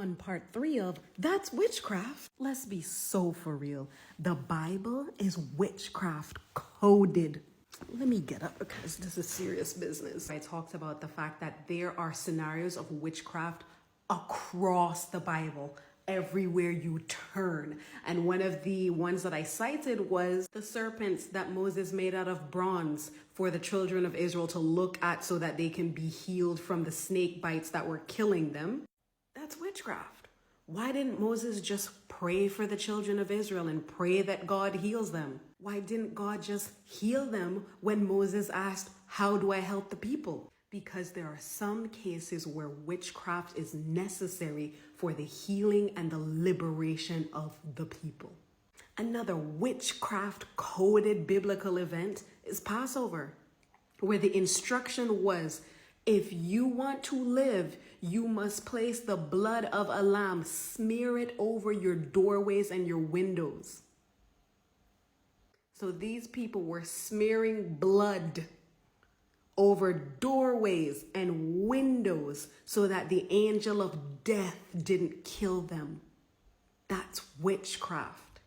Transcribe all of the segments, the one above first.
On part 3 of That's Witchcraft. Let's be so for real. The Bible is witchcraft coded. Let me get up because this is serious business. I talked about the fact that there are scenarios of witchcraft across the Bible, everywhere you turn. And one of the ones that I cited was the serpents that Moses made out of bronze for the children of Israel to look at so that they can be healed from the snake bites that were killing them. That's witchcraft. Why didn't Moses just pray for the children of Israel and pray that God heals them? Why didn't God just heal them when Moses asked, how do I help the people? Because there are some cases where witchcraft is necessary for the healing and the liberation of the people. Another witchcraft coded biblical event is Passover, where the instruction was, if you want to live, you must place the blood of a lamb, smear it over your doorways and your windows. So these people were smearing blood over doorways and windows so that the angel of death didn't kill them. That's witchcraft.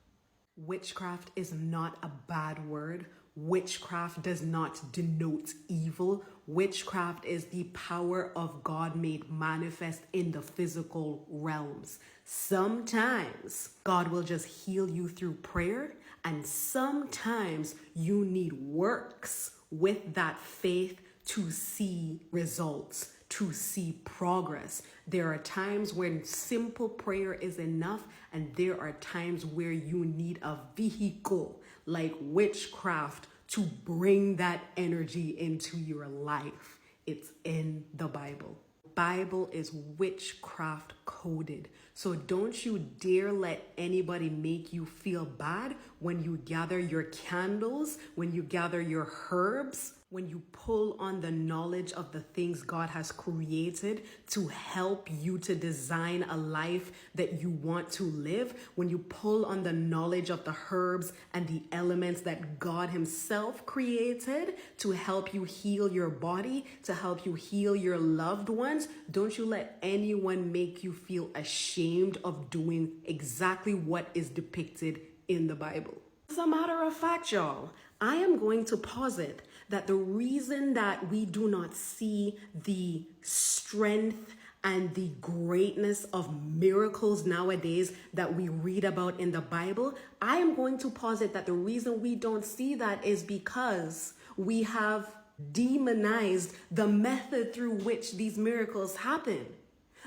Witchcraft is not a bad word. Witchcraft does not denote evil. Witchcraft is the power of God made manifest in the physical realms. Sometimes God will just heal you through prayer, and sometimes you need works with that faith to see results, to see progress. There are times when simple prayer is enough, and there are times where you need a vehicle like witchcraft to bring that energy into your life. It's in the Bible. Bible is witchcraft coded. So don't you dare let anybody make you feel bad when you gather your candles, when you gather your herbs, when you pull on the knowledge of the things God has created to help you to design a life that you want to live, when you pull on the knowledge of the herbs and the elements that God himself created to help you heal your body, to help you heal your loved ones, don't you let anyone make you feel ashamed of doing exactly what is depicted in the Bible. As a matter of fact, y'all, I am going to posit that the reason that we do not see the strength and the greatness of miracles nowadays that we read about in the Bible, I am going to posit that the reason we don't see that is because we have demonized the method through which these miracles happen.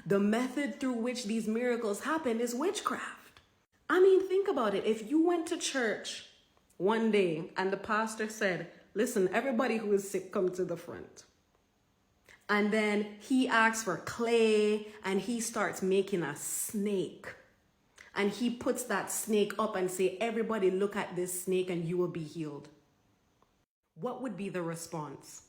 The method through which these miracles happen is witchcraft. I mean, think about it. If you went to church one day and the pastor said, listen, everybody who is sick, come to the front. And then he asks for clay and he starts making a snake. And he puts that snake up and say, everybody look at this snake and you will be healed. What would be the response?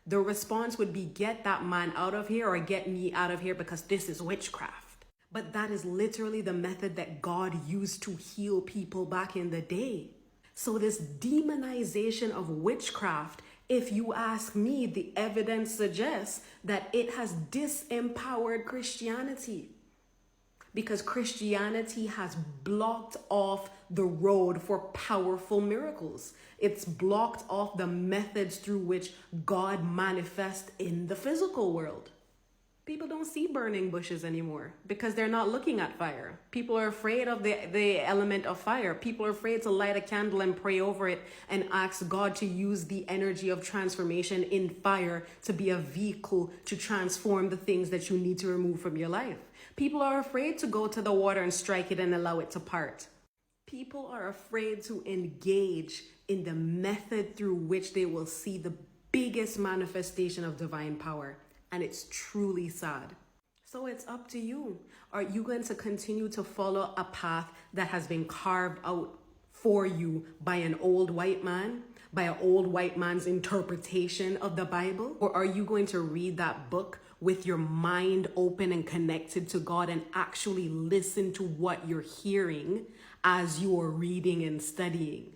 The response would be, get that man out of here or get me out of here because this is witchcraft. But that is literally the method that God used to heal people back in the day. So this demonization of witchcraft, if you ask me, the evidence suggests that it has disempowered Christianity. Because Christianity has blocked off the road for powerful miracles. It's blocked off the methods through which God manifests in the physical world. People don't see burning bushes anymore because they're not looking at fire. People are afraid of the element of fire. People are afraid to light a candle and pray over it and ask God to use the energy of transformation in fire to be a vehicle to transform the things that you need to remove from your life. People are afraid to go to the water and strike it and allow it to part. People are afraid to engage in the method through which they will see the biggest manifestation of divine power. And it's truly sad. So it's up to you. Are you going to continue to follow a path that has been carved out for you by an old white man, by an old white man's interpretation of the Bible? Or are you going to read that book with your mind open and connected to God and actually listen to what you're hearing as you're reading and studying?